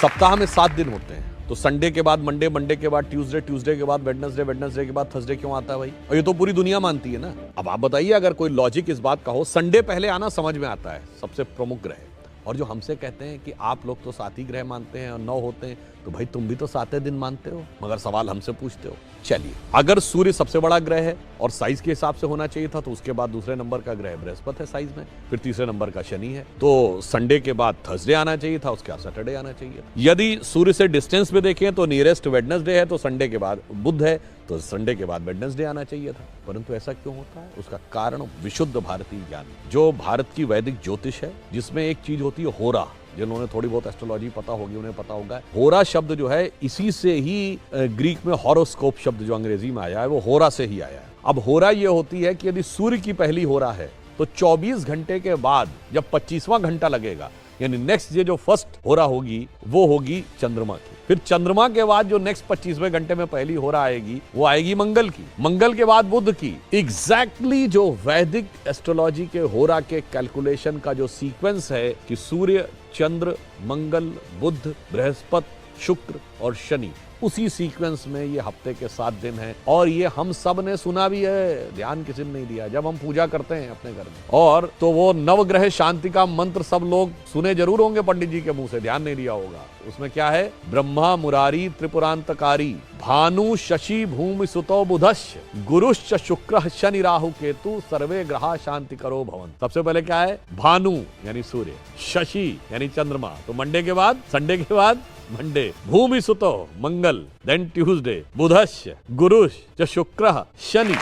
सप्ताह में 7 दिन होते हैं, तो संडे के बाद मंडे, मंडे के बाद ट्यूसडे, ट्यूसडे के बाद वेडनेसडे, वेडनेसडे के बाद थर्सडे क्यों आता है भाई? और ये तो पूरी दुनिया मानती है ना। अब आप बताइए, अगर कोई लॉजिक इस बात का हो, संडे पहले आना समझ में आता है, सबसे प्रमुख ग्रह। और जो हमसे कहते हैं कि आप लोग तो 7 ही ग्रह मानते हैं और 9 होते हैं, तो भाई तुम भी तो 7 दिन मानते हो, मगर सवाल हमसे पूछते हो। चलिए, अगर सूर्य सबसे बड़ा ग्रह है और साइज के हिसाब से होना चाहिए था, तो उसके बाद दूसरे नंबर का ग्रह बृहस्पति है साइज में, फिर तीसरे नंबर का शनि है, तो संडे के बाद थर्सडे आना चाहिए था, उसके बाद सैटरडे आना चाहिए। यदि सूर्य से डिस्टेंस में देखें तो नियरेस्ट वेडनेसडे है, तो संडे के बाद बुध है, तो संडे के बाद वेडनेसडे आना चाहिए था। परंतु ऐसा क्यों होता है? उसका कारण विशुद्ध भारतीय ज्ञान, जो भारत की वैदिक ज्योतिष है, जिसमें एक चीज होती है होरा। जिन्होंने थोड़ी बहुत एस्ट्रोलॉजी पता होगी उन्हें पता होगा, होरा शब्द जो है इसी से ही ग्रीक में हॉरोस्कोप शब्द जो अंग्रेजी में आया है वो होरा से ही आया है। अब होरा ये होती है कि यदि सूर्य की पहली होरा है तो 24 घंटे के बाद जब 25वां घंटा लगेगा, यानी नेक्स्ट ये जो फर्स्ट होरा होगी वो होगी चंद्रमा की। फिर चंद्रमा के बाद जो नेक्स्ट 25वें घंटे में पहली होरा आएगी वो आएगी मंगल की, मंगल के बाद बुध की। एग्जैक्टली जो वैदिक एस्ट्रोलॉजी के होरा के कैलकुलेशन का जो सीक्वेंस है कि सूर्य, चंद्र, मंगल, बुध, बृहस्पति, शुक्र और शनि, उसी सीक्वेंस में ये हफ्ते के 7 दिन हैं। और ये हम सब ने सुना भी है, ध्यान किसी ने नहीं दिया जब हम पूजा करते हैं अपने घर में। और तो वो नवग्रह शांति का मंत्र सब लोग सुने जरूर होंगे पंडित जी के मुंह से, ध्यान नहीं दिया होगा। उसमें क्या है? ब्रह्मा मुरारी त्रिपुरांतकारी, भानु शशि भूमि सुतो बुधश्च, गुरुश्च शुक्र शनि राहु केतु, सर्वे ग्रहा शांति करो भवन। सबसे पहले क्या है? भानु यानी सूर्य, शशि यानी चंद्रमा, तो मंडे के बाद, संडे के बाद मंडे, भूमि सुतो मंगल, देन ट्यूसडे, बुधश्च, गुरुश्च, शुक्र, शनि।